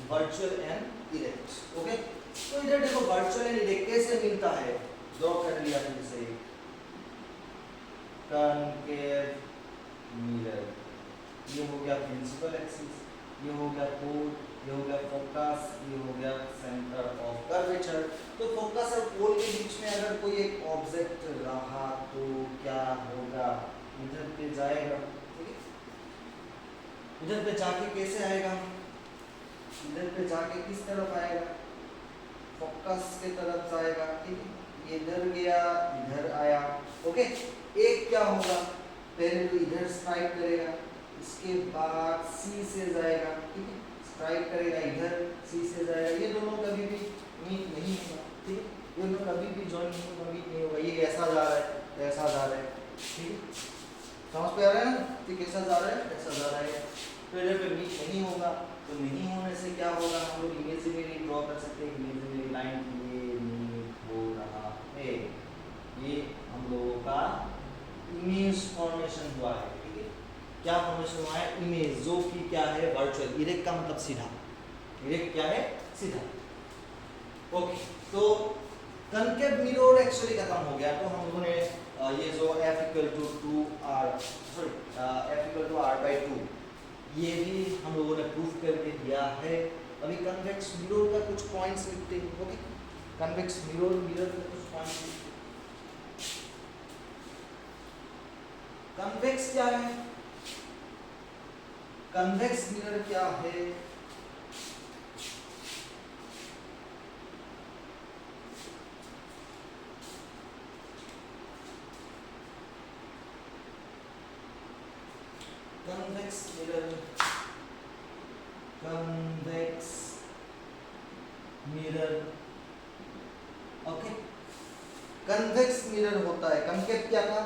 virtual and erect. Okay, तो इधर देखो वर्चुअल एंड इरेक्ट कैसे मिलता है, ड्रॉ कर लिया फिर से। कनकेव मिरर, ये हो गया प्रिंसिपल एक्सिस, ये हो गया पोल, ये हो गया फोकस, ये हो गया सेंटर ऑफ कर्वेचर। तो फोकस और पोल के बीच में अगर कोई एक ऑब्जेक्ट रहा तो क्या होगा? इधर पे जाएगा, ठीक है? इधर पे जाके कैसे आएगा? इधर पे जाके किस तरफ आएगा? फोकस के तरफ जाएगा, ठीक है? ये इधर गया, इधर आया। ओके, एक क्या होगा? पहले तो इधर स्ट्राइक करेगा, इसके बाद सी से जाएगा, ठीक है? स्ट्राइक करेगा इधर, सी से जाएगा। ये दोनों कभी भी मीट नहीं होगा, ठीक है? ये दोनों कभी भी जॉइन नहीं होगा, मीट नहीं होगा। ये ऐसा जा रहा है, ऐसा जा रहा है, ठीक है? समझ पे आ रहा है ना? ठीक, ऐसा जा रहा है, ऐसा जा रहा है। तो इधर पे मीट नहीं होगा, तो नहीं होने से क्या होगा? हम लोग इमेजिनरी ड्रॉ कर सकते हैं, इमेजिनरी लाइन की ये मीट हो रहा है। ये हम लोगों का इमेज फॉर्मेशन हुआ है, ठीक है? क्या फॉर्मेशन हुआ है? इमेज, जो कि क्या है? वर्चुअल। इरेक्ट का मतलब सीधा, इरेक्ट क्या है? सीधा। ओके, तो कनकेव मिरर एक्चुअली खत्म हो गया। तो हम लोगों ने ये जो f equal to 2r, sorry f equal to r/2, ये भी हम लोगों ने प्रूफ करके दिया है। अभी कन्वेक्स मिरर का कुछ पॉइंट्स लिखते हैं। ओके, कन्वेक्स मिरर का कुछ पॉइंट्स लिखते हैं। कन्वेक्स क्या है? कन्वेक्स मिरर क्या है? Convex mirror, convex mirror, okay, convex mirror होता है। कनकेव क्या था?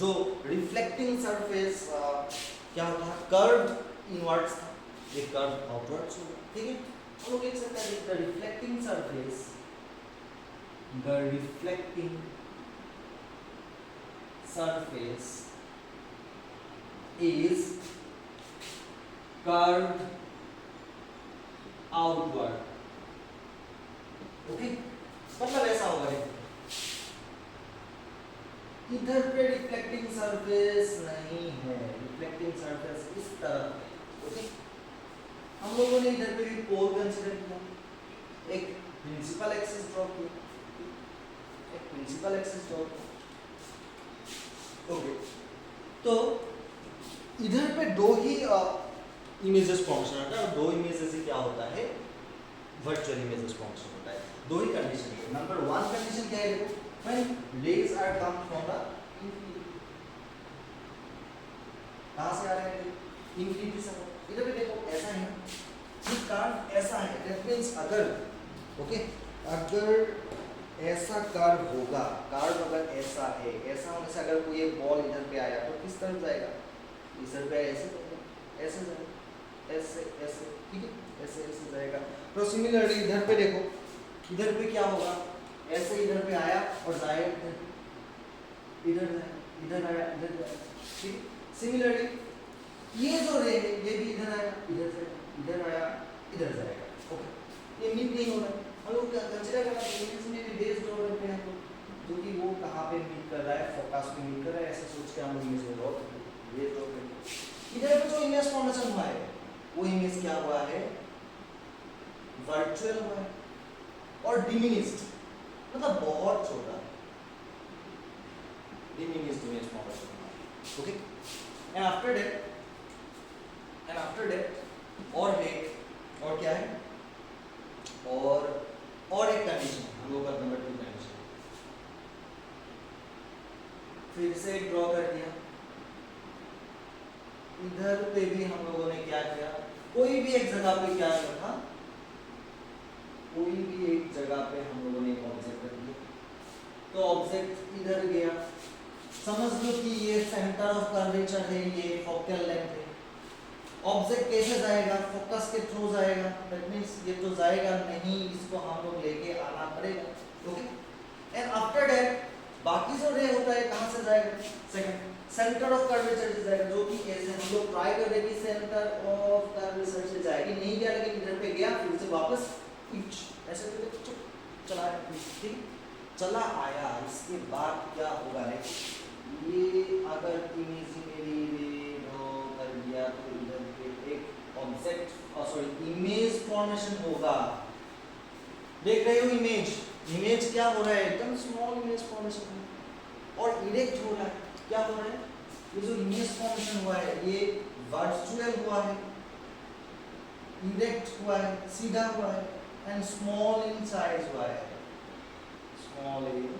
जो रिफ्लेक्टिंग सरफेस क्या होता है? कर्व इनवर्ड्स था, ये कर्व आउटवर्ड्स होगा, ठीक है? हम लोग लिख सकते हैं the reflecting surface, the reflecting surface is curved outward। Okay, मतलब ऐसा होगा, इधर पे रिफ्लेक्टिंग सरफेस नहीं है, रिफ्लेक्टिंग सरफेस इस तरफ है। ओके, हम लोगों ने इधर पे भी पोल कंसीडर किया, एक प्रिंसिपल एक्सिस ड्रॉ किया, एक प्रिंसिपल एक्सिस ड्रॉ किया। ओके, तो इधर पे दो ही इमेजेस फॉर्मेशन होता है, और दो इमेजेस से क्या होता है? वर्चुअल इमेजेस फॉर्मेशन होता है। दो ही कंडीशन है। नंबर 1 कंडीशन क्या है? देखो, when rays are come from the infinity, कहां से आ रहे हैं? इंफिनिटी से। इधर पे देखो ऐसा है, ये कर्व ऐसा है, दैट मींस अगर, ओके, अगर ऐसा कर्व होगा, कर्व अगर ऐसा है, ऐसा होने से अगर कोई एक बॉल इधर पे आया तो किस तरफ जाएगा? इस तरफ ऐसे ऐसे जाएगा, ऐसे ऐसे, ठीक है? ऐसे ऐसे जाएगा। तो सिमिलरली इधर पे देखो, इधर पे क्या होगा? ऐसे इधर पे आया और जाएगा इधर, इधर जाएगा, इधर आया, इधर जाएगा, ठीक? सिमिलरली ये जो रे है ये भी इधर आया, इधर जाएगा, इधर आया, इधर जाएगा। ओके, ये मीट नहीं हो रहा है। हम लोग कंसीडर करना है इमेज में भी बेस ड्रॉ करते हैं, तो जो कि वो कहां पे मीट कर रहा है, फोकस पे मीट कर रहा है, ऐसे सोच के हम इमेज में ड्रॉ करते हैं। ये ड्रॉ करते हैं। इधर पे जो इमेज फॉर्मेशन हुआ है वो इमेज क्या हुआ है? वर्चुअल हुआ है और डिमिनिश्ड, मतलब बहुत छोटा, डिमिनिश्ड इमेज फॉर्मेशन हुआ है। ओके, एंड आफ्टर दैट और एक और क्या है, और एक कंडीशन हम लोग का नंबर 2 कंडीशन, फिर से ड्रॉ कर दिया, इधर पे भी हम लोगों ने क्या किया, कोई भी एक जगह पे क्या रखा, कोई भी एक जगह पे हम लोगों ने एक ऑब्जेक्ट रख दिया, तो ऑब्जेक्ट इधर गया, समझ लो कि ये सेंटर ऑफ कर्वेचर है, ये फोकल लेंथ है, ऑब्जेक्ट कैसे जाएगा, फोकस के थ्रू जाएगा, दैट मींस ये तो जाएगा नहीं, इसको हम लोग लेके आना पड़ेगा, ओके। एंड आफ्टर दैट बाकी जो रे होता है कहां से जाएगा, सेकंड सेंटर ऑफ कर्वेचर से जाएगा, जो कि ऐसे हम लोग ट्राई कर रहे हैं कि सेंटर ऑफ कर्वेचर से जाएगी, नहीं गया लेकिन इधर पे गया, फिर से वापस ऐसे करके चला आया, ठीक चला आया। इसके बाद क्या होगा रे, ये अगर इमेजिनरी रे ड्रॉ कर दिया तो इधर पे एक ऑब्जेक्ट सॉरी इमेज फॉर्मेशन होगा, देख रहे हो इमेज, इमेज क्या हो रहा है, एकदम स्मॉल इमेज फॉर्मेशन है, और इरेक्ट हो रहा है, क्या हो रहा है, ये जो इमेज फॉर्मेशन हुआ है ये वर्चुअल हुआ है, इरेक्ट हुआ है, सीधा हुआ है, एंड स्मॉल इन साइज हुआ है, स्मॉल इन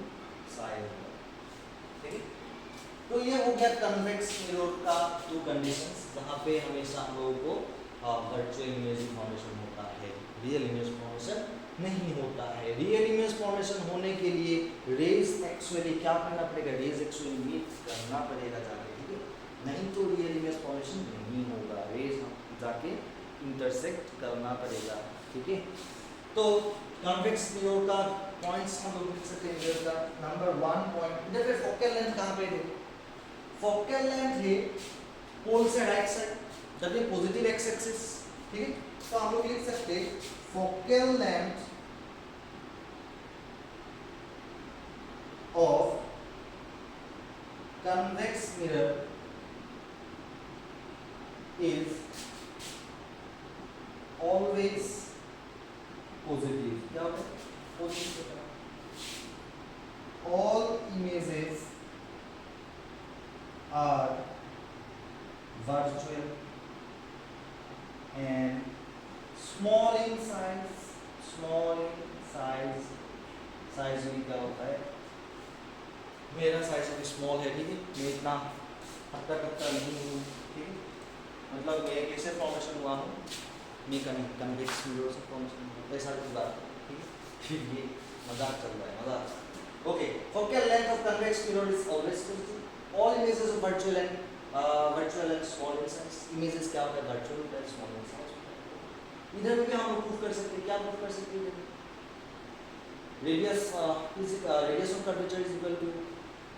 साइज हुआ है, ठीक है। तो ये हो गया कन्वेक्स मिरर का 2 कंडीशंस, जहां पे हमेशा हम लोगों को वर्चुअल इमेज फॉर्मेशन होता है, रियल इमेज फॉर्मेशन नहीं होता है। रियल इमेज फॉर्मेशन होने के लिए रेज एक्चुअली क्या करना पड़ेगा, रेज एक्चुअली मीट करना पड़ेगा जाके, ठीक है, नहीं तो रियल इमेज फॉर्मेशन नहीं होगा, रेज जाके इंटरसेक्ट करना पड़ेगा, ठीक है। तो कॉन्वेक्स मिरर का पॉइंट्स हम लोग लिख सकते हैं, मिरर का नंबर 1 पॉइंट, इधर पे फोकल लेंथ कहां पे है, फोकल लेंथ है पोल से right side, that means positive x axis, ठीक है। तो हम लोग लिख सकते हैं focal length of convex mirror is always positive, क्या होता है, positive, all images are virtual and small in size, small in size, size भी क्या होता है, मेरा साइज अभी स्मॉल है, ठीक है, मैं इतना हत्ता कत्ता नहीं हूँ, ठीक है, मतलब मैं कैसे फॉर्मेशन हुआ हूँ, मैं कन्वेक्स मिरर से फॉर्मेशन हुआ, ऐसा कुछ बात, ठीक है, फिर ये मजाक चल रहा है, मजाक, okay. Focal length of convex mirror is always positive, all images of virtual and small in size, images क्या होता है, वर्चुअल होता है, स्मॉल इन साइज, इधर भी हम प्रूफ कर सकते हैं, क्या प्रूफ कर सकते हैं, radius radius of curvature is equal to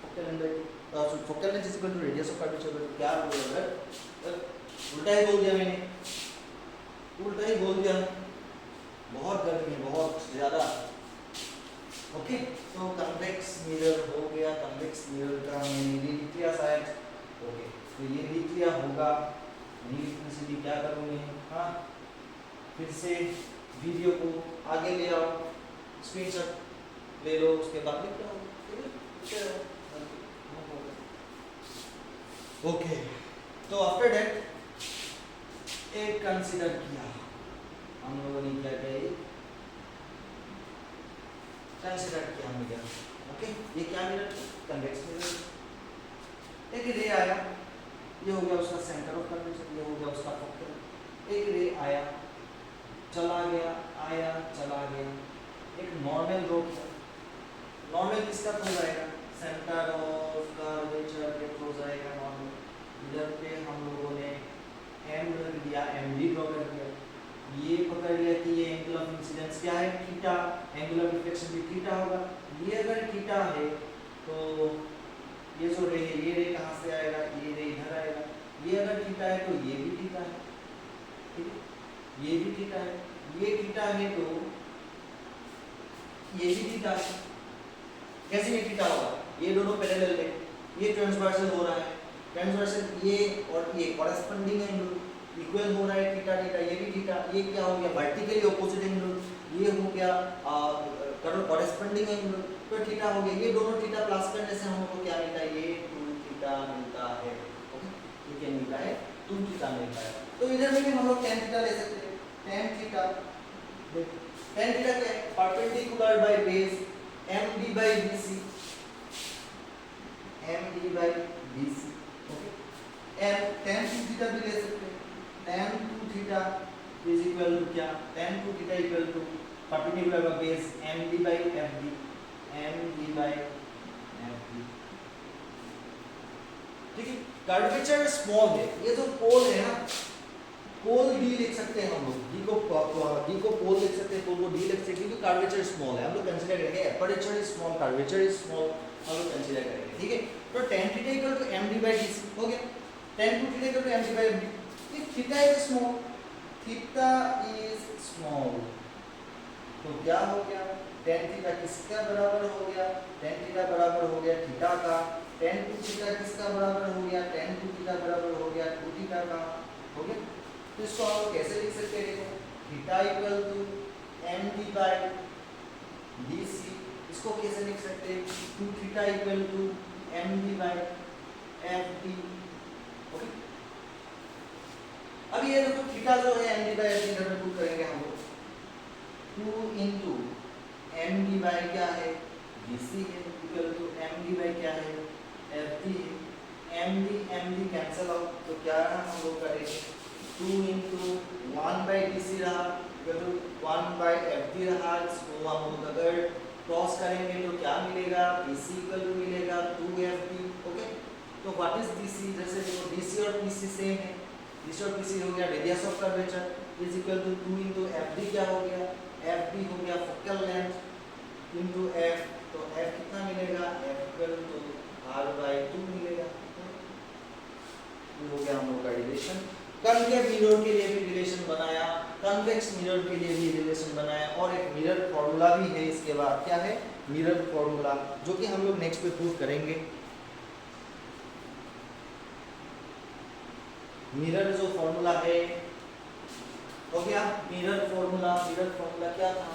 focal length, focal length is equal to radius of curvature, क्या बोल उल्टा ही बोल दिया मैंने, उल्टा ही बोल दिया, बहुत गर्मी है, बहुत ज़्यादा, ओके। तो कन्वेक्स मिरर हो गया, कन्वेक्स मिरर का मैंने ये लिख लिया शायद, ओके, तो ये लिख लिया होगा, नहीं लिखने से भी क्या करूँगी, हाँ, फिर से वीडियो को आगे ले आओ, स्क्रीनशॉट ले लो, उसके बाद लिखते हो, ठीक है, ओके। तो आफ्टर दैट एक कंसीडर किया हम लोगों ने, क्या किया, कंसीडर किया हमने क्या, ओके, ये क्या मिरर, कन्वेक्स मिरर, एक रे आया, ये हो गया उसका सेंटर ऑफ कर्वेचर, ये हो गया उसका फोकल, एक रे आया, चला गया, आया, चला गया, एक नॉर्मल रो किया, नॉर्मल किसका थ्रू जाएगा, सेंटर ऑफ कर्वेचर के थ्रू जाएगा नॉर्मल, इधर पे हम लोगों ने एम रख दिया, एम डी ड्रॉ कर दिया, ये पकड़ लिया कि ये एंगल ऑफ इंसिडेंस क्या है, थीटा, एंगल ऑफ रिफ्लेक्शन भी थीटा होगा, ये अगर थीटा है तो ये जो रे है, ये रे कहाँ से आएगा, ये रे इधर आएगा, ये अगर थीटा है तो ये भी थीटा है, ठीक है, ये भी थीटा है, ये थीटा है तो ये भी थीटा है, कैसे ये थीटा होगा, ये दोनों पैरेलल है, ये ट्रांसवर्सल हो रहा है, ट्रांसवर्सल ये और ये कॉरेस्पॉन्डिंग एंगल इक्वल हो रहा है, थीटा थीटा, ये भी थीटा, ये क्या हो गया, वर्टिकली ऑपोजिट एंगल, ये हो गया कॉरेस्पॉन्डिंग एंगल, तो थीटा हो गया, ये दोनों थीटा प्लस करने से हमको क्या मिलता है, ये 2 थीटा मिलता है, ओके, ये क्या मिलता है, 2 थीटा मिलता है। तो इधर में भी हम लोग tan थीटा ले सकते हैं। tan थीटा क्या है? Perpendicular by base MD by BC, MD by BC, okay. And tan 2 theta भी ले सकते हैं। tan 2 theta is equal to क्या? tan 2 theta equal to perpendicular by base MD by FD, MD by FD, ठीक है। कर्वेचर स्मॉल है, ये जो पोल है ना, पोल डी लिख सकते हैं हम लोग, डी को पोल लिख सकते हैं, पोल को डी लिख सकते हैं, क्योंकि कर्वेचर स्मॉल है। हम लोग कंसीडर करेंगे aperture is small, curvature is small, हम लोग कंसीडर करेंगे, ठीक है। तो tan theta equal to MD by DC हो गया। tan 2 theta equal to MD by FD। If theta is small, theta is small, तो क्या हो गया? tan थीटा किसका बराबर हो गया? tan थीटा बराबर हो गया थीटा का। tan 2 थीटा किसका बराबर हो गया? tan 2 थीटा बराबर हो गया 2 थीटा का, हो गया। तो इसको हम लोग कैसे लिख सकते हैं? देखो, theta equal to MD by DC, इसको कैसे लिख सकते हैं? 2 theta equal to MD by FD, okay. अब ये देखो थीटा जो है MD by FD इधर में पुट करेंगे हम लोग, 2 into MD by क्या है? DC है, इक्वल टू MD by क्या है? FD है। MD कैंसिल आउट, तो क्या है हम लोग करेंगे? 2 into 1 by DC रहा, इक्वल टू 1 by FD रहा। इसको हम लोग अगर क्रॉस करेंगे तो क्या मिलेगा? DC इक्वल टू मिलेगा 2FD, ओके। तो व्हाट इज DC? जैसे देखो DC और PC सेम है, DC और PC हो गया radius of curvature is equal to 2 into FD क्या हो गया? FD हो गया फोकल लेंथ into F, तो F कितना मिलेगा? F equal to R by 2 मिलेगा। ये हो गया हम लोग का रिलेशन। कॉन्केव मिरर के लिए भी रिलेशन बनाया, कन्वेक्स मिरर के लिए भी रिलेशन बनाया, और एक मिरर फॉर्मूला भी है इसके बाद। क्या है? मिरर फॉर्मूला, जो कि हम लोग नेक्स्ट पे प्रूव करेंगे। मिरर जो फॉर्मूला है हो गया मिरर फॉर्मूला। मिरर फॉर्मूला क्या था?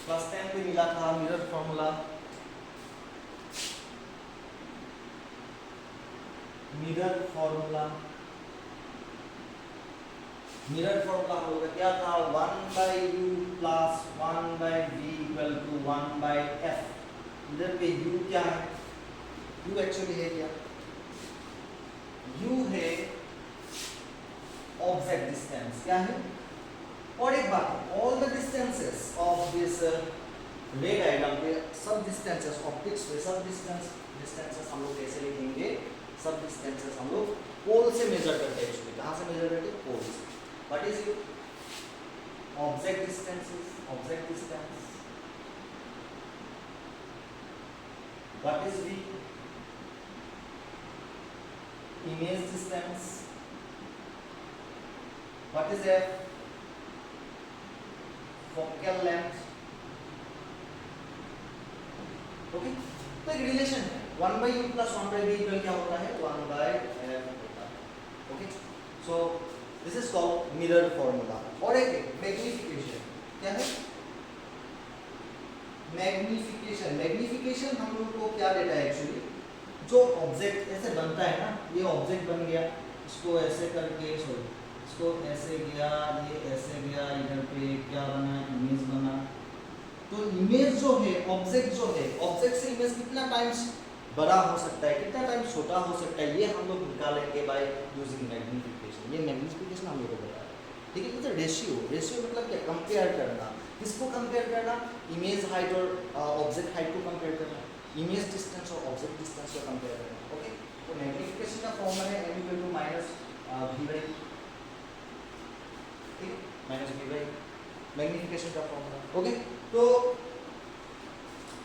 क्लास 10 पे मिला था मिरर फॉर्मूला। मिरर फॉर्मूला हम लोग का क्या था? 1 by u plus 1 by v equal to 1 by f। इधर पे u क्या है? u एक्चुअली है क्या? u है ऑब्जेक्ट डिस्टेंस। क्या है? और एक बात, all the distances of this रे डायग्राम पे, सब डिस्टेंसेस ऑप्टिक्स पे, सब डिस्टेंसेस हम लोग कैसे लिखेंगे? सब डिस्टेंसेस हम लोग पोल से मेजर करते हैं। एक्चुअली कहाँ से मेजर करते हैं? पोल से। What is it? Object distances, object distance. What is V? Image distance. What is F? Focal length, okay. तो एक रिलेशन है 1 by u plus 1 by v equal क्या होता है? 1 by f होता है, okay. So this is called mirror formula. और एक मैग्निफिकेशन। क्या है? मैग्निफिकेशन हम लोग को क्या देता है? एक्चुअली जो ऑब्जेक्ट ऐसे बनता है ना, ये ऑब्जेक्ट बन गया, इसको ऐसे करके, सॉरी इसको ऐसे गया, ये ऐसे गया, इधर पे क्या बना? इमेज बना। तो इमेज जो है, ऑब्जेक्ट जो है, ऑब्जेक्ट से इमेज कितना टाइम्स बड़ा हो सकता है, कितना टाइम छोटा हो सकता है, ये हम लोग निकालेंगे बाय यूजिंग मैग्निफिकेशन। ये मैग्निफिकेशन हम लोग को बताया, ठीक है। तो रेशियो मतलब क्या? कंपेयर करना। किसको कंपेयर करना? इमेज हाइट और ऑब्जेक्ट हाइट को कंपेयर करना, इमेज डिस्टेंस और ऑब्जेक्ट डिस्टेंस को कंपेयर करना, ओके। तो मैग्निफिकेशन का फॉर्मूला है m इक्वल टू माइनस v बाई, ठीक है, माइनस v बाई मैग्निफिकेशन का फॉर्मूला, ओके। तो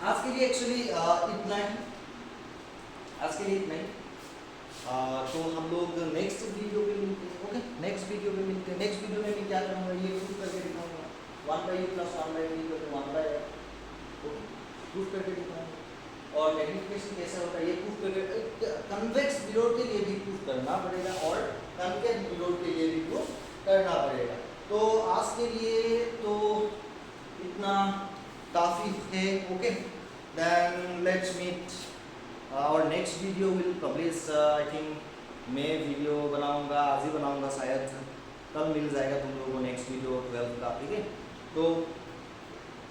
आज के लिए एक्चुअली इतना ही, आज के लिए इतना ही। तो हम लोग नेक्स्ट वीडियो पे मिलते हैं, ओके। नेक्स्ट वीडियो में मिलते हैं। नेक्स्ट वीडियो में मैं क्या करूँगा? ये प्रूफ करके दिखाऊंगा 1 by u plus 1 by v equal to 1 by f, okay, proof करके दिखाऊंगा। और मैग्निफिकेशन कैसे होता है ये प्रूफ करके, कन्वेक्स मिरर के लिए भी प्रूफ करना पड़ेगा और कॉन्केव मिरर के लिए भी प्रूफ करना पड़ेगा। तो आज के लिए तो इतना काफ़ी है, okay. Then let's meet, our next video will publish I think मैं वीडियो बनाऊंगा, आज ही बनाऊंगा शायद, कल मिल जाएगा तुम लोगों को नेक्स्ट वीडियो 12 का, ठीक है। तो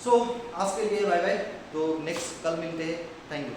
सो आज के लिए बाय बाय, तो नेक्स्ट कल मिलते हैं, थैंक यू।